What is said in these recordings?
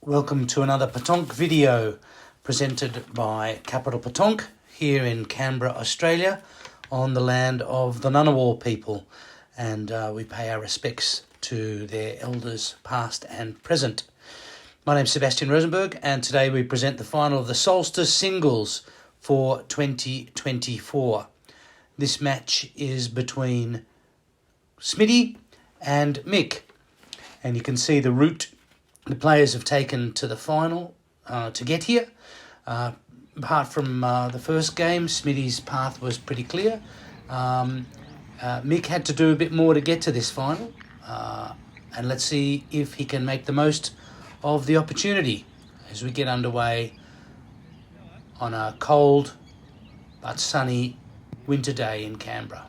Welcome to another Petanque video presented by Capital Petanque here in Canberra, Australia, on the land of the Ngunnawal people, and we pay our respects to their elders past and present. My name's Sebastian Rosenberg, and today we present the final of the Solstice Singles for 2024. This match is between Smitty and Mick, and you can see the route the players have taken to the final to get here. Apart from the first game, Smitty's path was pretty clear. Mick had to do a bit more to get to this final, and let's see if he can make the most of the opportunity as we get underway on a cold but sunny winter day in Canberra.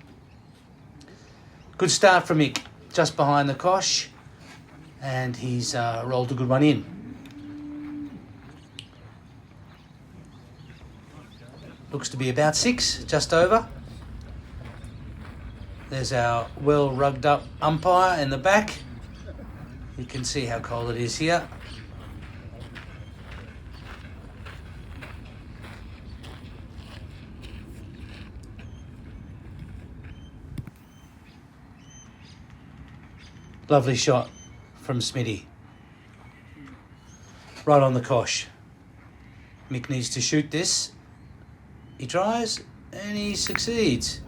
Good start from Mick, just behind the cosh, and he's rolled a good one in. Looks to be about 6, just over. There's our well rugged up umpire in the back. You can see how cold it is here. Lovely shot from Smitty. Right on the cosh. Mick needs to shoot this. He tries and he succeeds.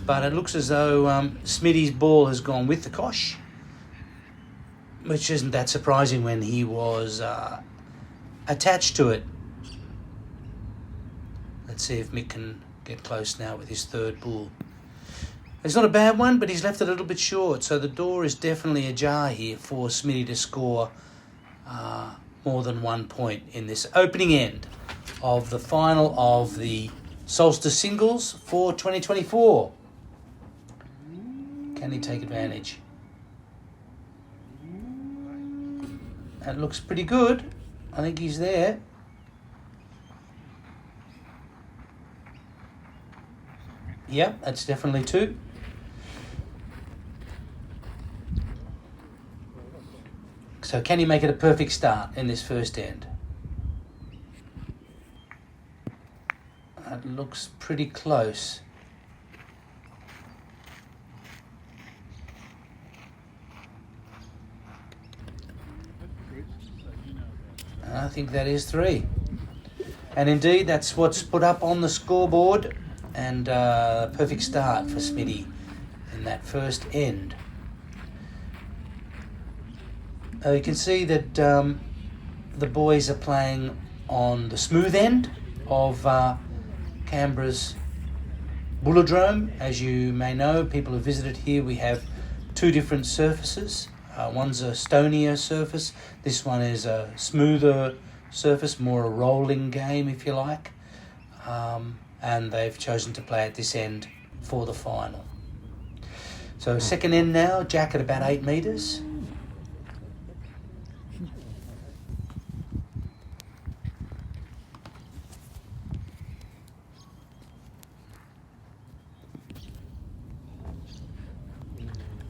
But it looks as though Smitty's ball has gone with the cosh, which isn't that surprising when he was attached to it. Let's see if Mick can get close now with his third ball. It's not a bad one, but he's left it a little bit short, so the door is definitely ajar here for Smitty to score more than 1 point in this opening end of the final of the Solstice Singles for 2024. Can he take advantage? That looks pretty good. I think he's there. Yep, that's definitely 2. So can he make it a perfect start in this first end? That looks pretty close. I think that is 3. And indeed, that's what's put up on the scoreboard, and perfect start for Smitty in that first end. You can see that the boys are playing on the smooth end of Canberra's Bulldrome. As you may know, people have visited here, we have 2 different surfaces. One's a stonier surface. This one is a smoother surface, more a rolling game, if you like. And they've chosen to play at this end for the final. So second end now, Jack at about 8 metres.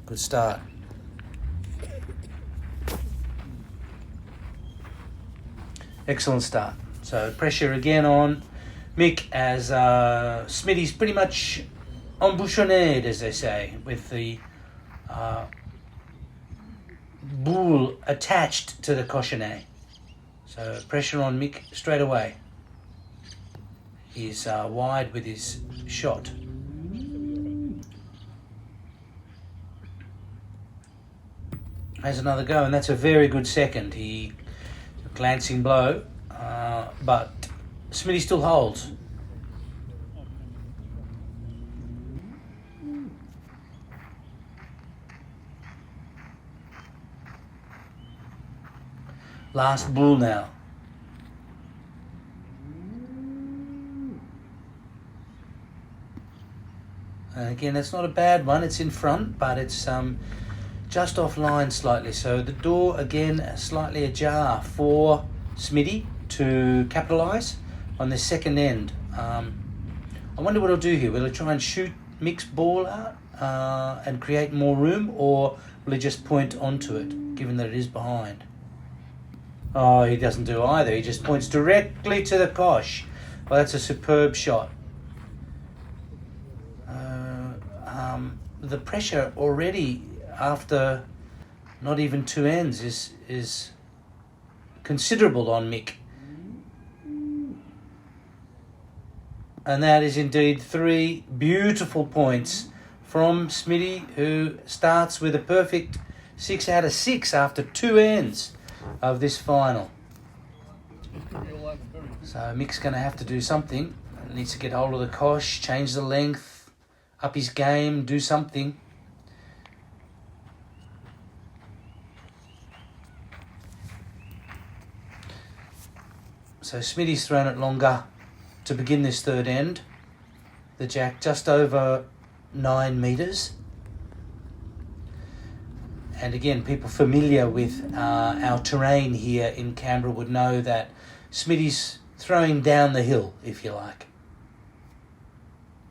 Good start. Excellent start. So pressure again on Mick as Smitty's pretty much embouchonned, as they say, with the boule attached to the cochonnet. So pressure on Mick straight away. He's wide with his shot. Has another go, and that's a very good second. A glancing blow, but Smitty still holds. Last ball now. And again, that's not a bad one. It's in front, but it's just offline slightly. So the door again slightly ajar for Smitty to capitalise on the second end. I wonder what he'll do here. Will he try and shoot Mick's ball out and create more room, or will he just point onto it, given that it is behind? Oh, he doesn't do either. He just points directly to the kosh. Well, that's a superb shot. The pressure already after not even 2 ends is considerable on Mick. And that is indeed 3 beautiful points from Smitty, who starts with a perfect 6 out of 6 after 2 ends of this final. So Mick's going to have to do something. He needs to get hold of the kosh, change the length, up his game, do something. So Smitty's thrown it longer to begin this 3rd end. The jack just over 9 metres. And again, people familiar with our terrain here in Canberra would know that Smitty's throwing down the hill, if you like.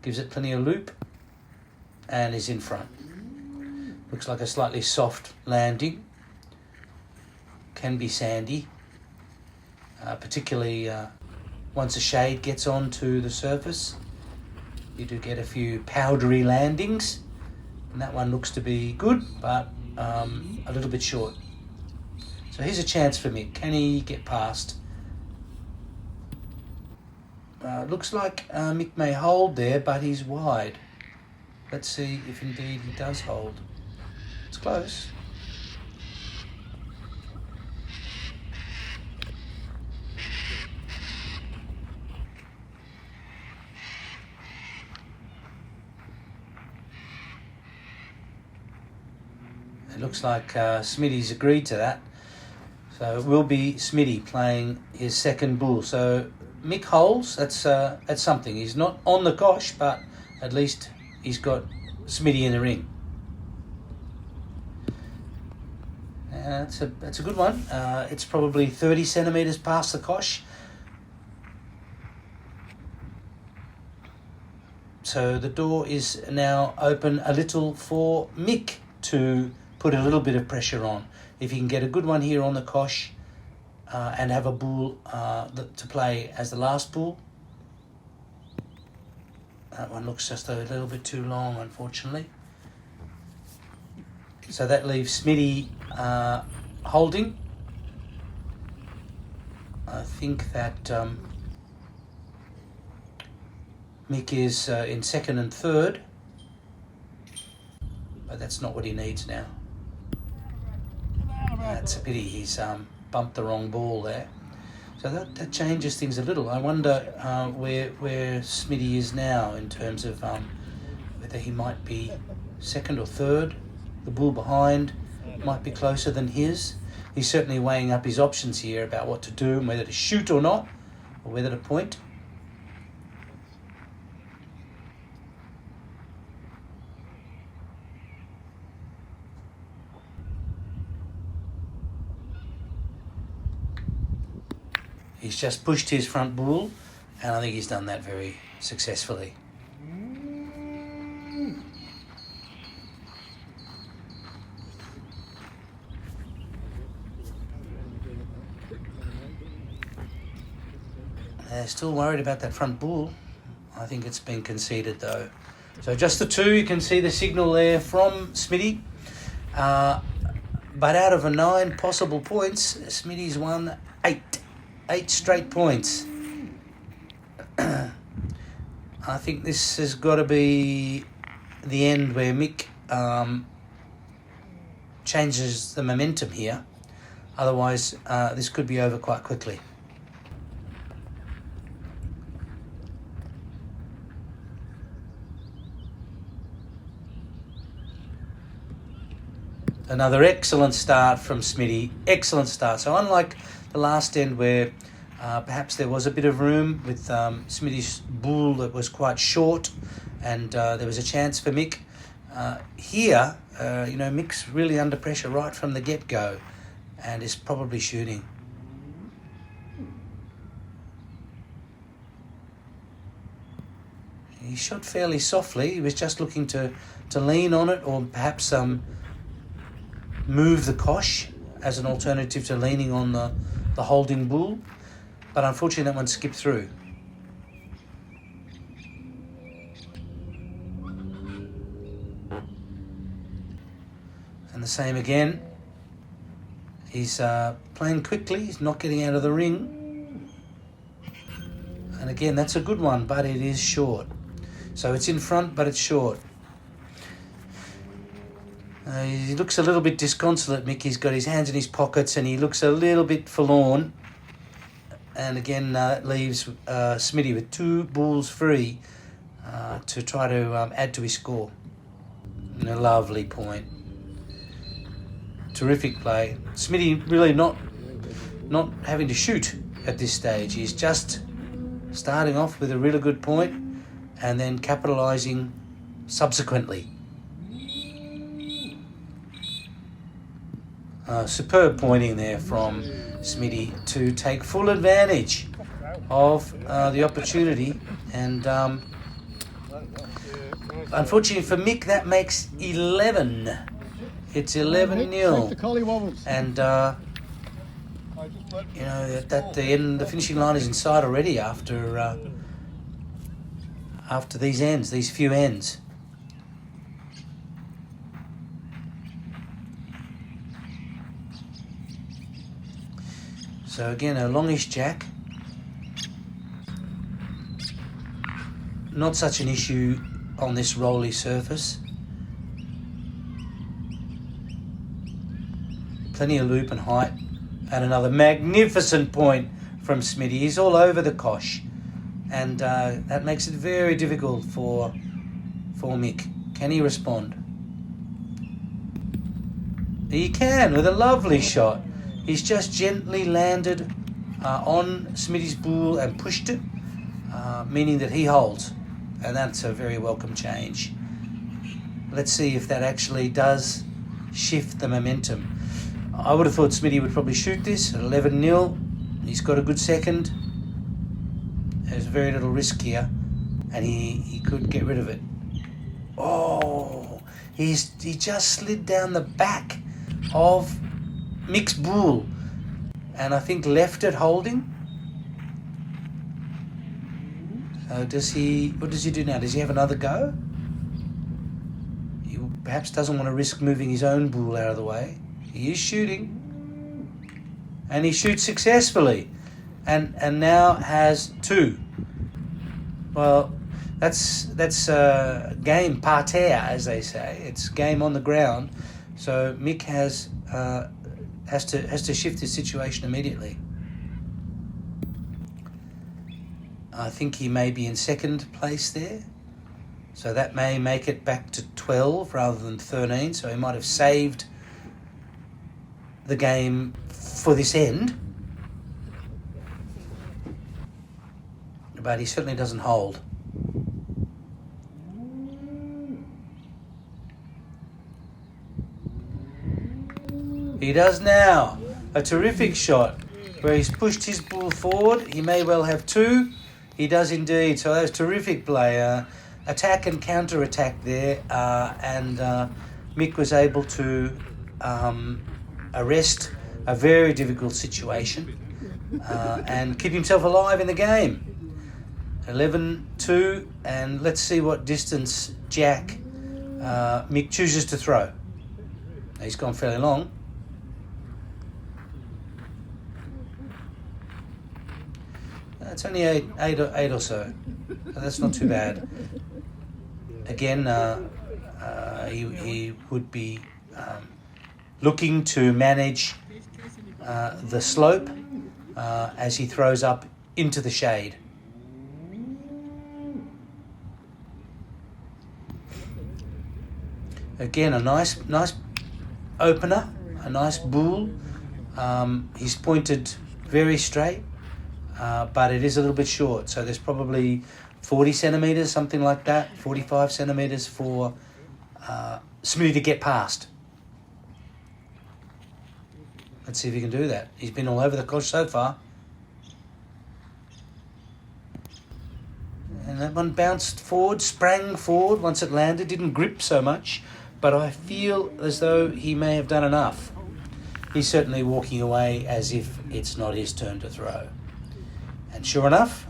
Gives it plenty of loop and is in front. Looks like a slightly soft landing. Can be sandy, particularly once a shade gets onto the surface. You do get a few powdery landings, and that one looks to be good, but a little bit short. So here's a chance for Mick. Can he get past? Looks like Mick may hold there, but he's wide. Let's see if indeed he does hold. It's close. It looks like Smitty's agreed to that. So it will be Smitty playing his 2nd bull. So Mick holds. That's something. He's not on the kosh, but at least he's got Smitty in the ring. That's a good one. It's probably 30 centimetres past the kosh. So the door is now open a little for Mick to put a little bit of pressure on. If he can get a good one here on the kosh and have a bull to play as the last bull. That one looks just a little bit too long, unfortunately. So that leaves Smitty holding. I think that Mick is in 2nd and 3rd, but that's not what he needs now. That's a pity. He's bumped the wrong ball there. So that changes things a little. I wonder where Smitty is now in terms of whether he might be 2nd or 3rd. The bull behind might be closer than his. He's certainly weighing up his options here about what to do and whether to shoot or not, or whether to point. He's just pushed his front bull, and I think he's done that very successfully. They're still worried about that front bull. I think it's been conceded though. So just the 2, you can see the signal there from Smitty. But out of a 9 possible points, Smitty's won 8. 8 straight points. I think this has got to be the end where Mick changes the momentum here. Otherwise, this could be over quite quickly. Another excellent start from Smitty. Excellent start. So unlike the last end where perhaps there was a bit of room with Smitty's bull that was quite short and there was a chance for Mick. Here, Mick's really under pressure right from the get-go and is probably shooting. He shot fairly softly. He was just looking to lean on it or perhaps move the kosh as an alternative to leaning on the holding bull, but unfortunately that one skipped through. And the same again. He's playing quickly, he's not getting out of the ring. And again, that's a good one, but it is short. So it's in front, but it's short. He looks a little bit disconsolate, Mick. He's got his hands in his pockets and he looks a little bit forlorn. And again, that leaves Smitty with 2 bulls free to try to add to his score. And a lovely point. Terrific play. Smitty really not having to shoot at this stage. He's just starting off with a really good point and then capitalising subsequently. Superb pointing there from Smitty to take full advantage of the opportunity. And unfortunately for Mick, that makes 11. It's 11-0. And, at the end, the finishing line is in sight already after these few ends. So again, a longish jack. Not such an issue on this rolly surface. Plenty of loop and height. And another magnificent point from Smitty. He's all over the cosh. And that makes it very difficult for Mick. Can he respond? He can, with a lovely shot. He's just gently landed on Smitty's bull and pushed it, meaning that he holds. And that's a very welcome change. Let's see if that actually does shift the momentum. I would have thought Smitty would probably shoot this at 11-0. He's got a good second. There's very little risk here, and he could get rid of it. Oh, he just slid down the back of Mick's bull, and I think left it holding. So what does he do now? Does he have another go? He perhaps doesn't want to risk moving his own bull out of the way. He is shooting, and he shoots successfully, and now has 2. Well, that's game par terre, as they say. It's game on the ground. So Mick has to shift his situation immediately. I think he may be in second place there. So that may make it back to 12 rather than 13. So he might have saved the game for this end. But he certainly doesn't hold. He does now. A terrific shot where he's pushed his bull forward. He may well have 2. He does indeed. So that was terrific play. Attack and counter-attack there. And Mick was able to arrest a very difficult situation and keep himself alive in the game. 11-2. And let's see what distance Jack Mick chooses to throw. He's gone fairly long. It's only eight or so. That's not too bad. Again, he would be looking to manage the slope as he throws up into the shade. Again, a nice opener, a nice bull. He's pointed very straight. But it is a little bit short, so there's probably 40 centimetres, something like that, 45 centimetres for Smitty to get past. Let's see if he can do that. He's been all over the course so far. And that one bounced forward, sprang forward once it landed, didn't grip so much, but I feel as though he may have done enough. he's certainly walking away as if it's not his turn to throw. And sure enough,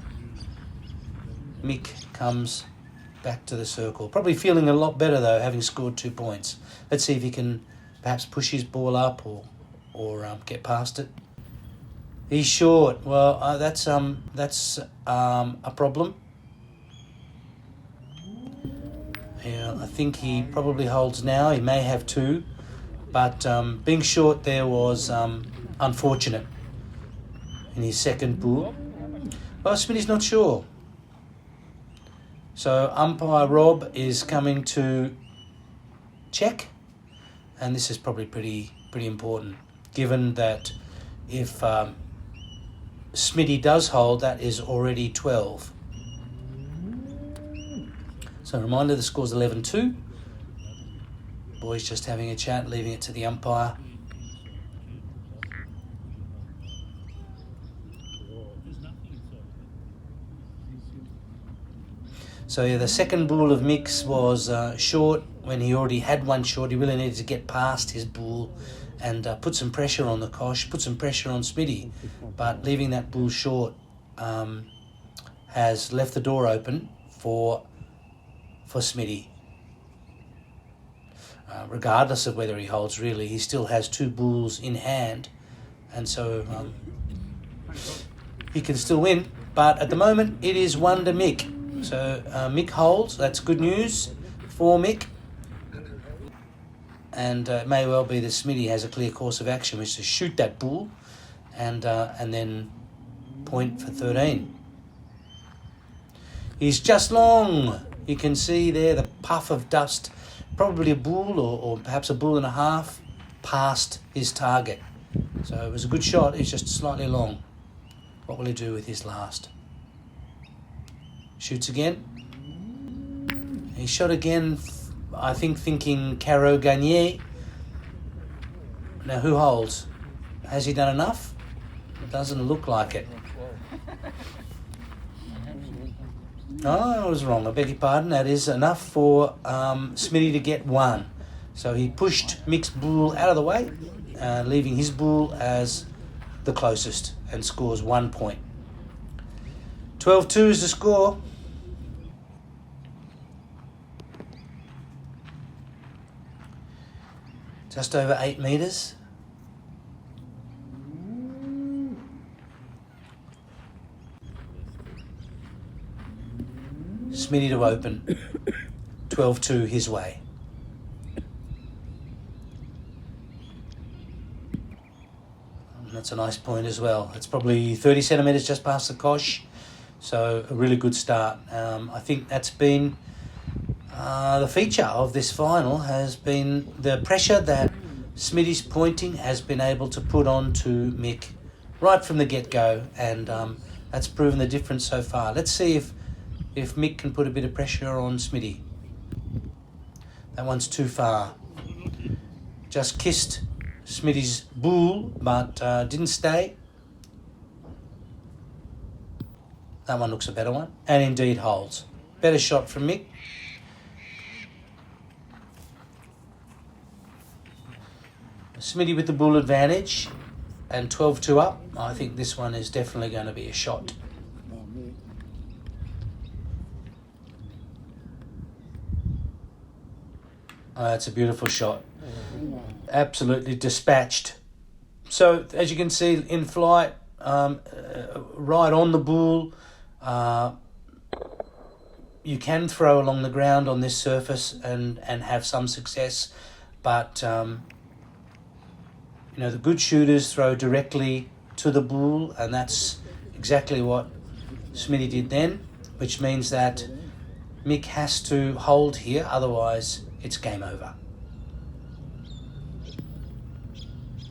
Mick comes back to the circle. Probably feeling a lot better though, having scored 2 points. Let's see if he can perhaps push his ball up or get past it. He's short. Well, that's a problem. Yeah, I think he probably holds now. He may have 2, but being short there was unfortunate in his second ball. Well, Smitty's not sure. So umpire Rob is coming to check, and this is probably pretty important, given that if Smitty does hold, that is already 12. So a reminder, the score's 11-2. Boys just having a chat, leaving it to the umpire. So yeah, the second ball of Mick's was short when he already had one short. He really needed to get past his ball and put some pressure on the Kosh, put some pressure on Smitty. But leaving that ball short has left the door open for Smitty. Regardless of whether he holds, really, he still has 2 balls in hand, and so he can still win. But at the moment, it is 1 to Mick. So Mick holds. That's good news for Mick. And it may well be that Smitty has a clear course of action, which is to shoot that bull and then point for 13. He's just long. You can see there the puff of dust, probably a bull or perhaps a bull and a half past his target. So it was a good shot. He's just slightly long. What will he do with his last? Shoots again. He shot again, I think, thinking Caro Gagné. Now, who holds? Has he done enough? It doesn't look like it. Oh, I was wrong. I beg your pardon. That is enough for Smitty to get 1. So he pushed Mick's bull out of the way, leaving his bull as the closest, and scores 1 point. 12-2 is the score. Just over 8 metres. Smitty to open. 12-2 his way. And that's a nice point as well. It's probably 30 centimetres just past the Kosh. So a really good start. I think that's been the feature of this final, has been the pressure that Smitty's pointing has been able to put on to Mick right from the get-go, and that's proven the difference so far. Let's see if Mick can put a bit of pressure on Smitty. That one's too far. Just kissed Smitty's bull, but didn't stay. That one looks a better one, and indeed holds. Better shot from Mick. Smitty with the bull advantage, and 12-2 up. I think this one is definitely going to be a shot. It's a beautiful shot. Absolutely dispatched. So, as you can see in flight, right on the bull, you can throw along the ground on this surface and have some success, but the good shooters throw directly to the bull, and that's exactly what Smitty did then, which means that Mick has to hold here, otherwise it's game over.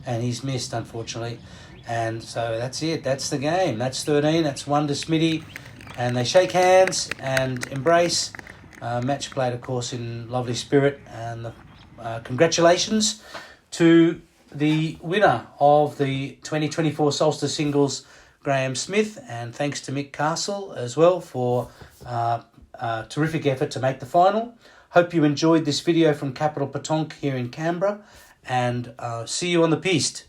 And he's missed, unfortunately. And so that's it. That's the game. That's 13. That's 1 to Smitty. And they shake hands and embrace. Match played, of course, in lovely spirit. And congratulations to the winner of the 2024 Solstice Singles, Graham Smith. And thanks to Mick Castle as well for a terrific effort to make the final. Hope you enjoyed this video from Capital Petanque here in Canberra. And see you on the piste.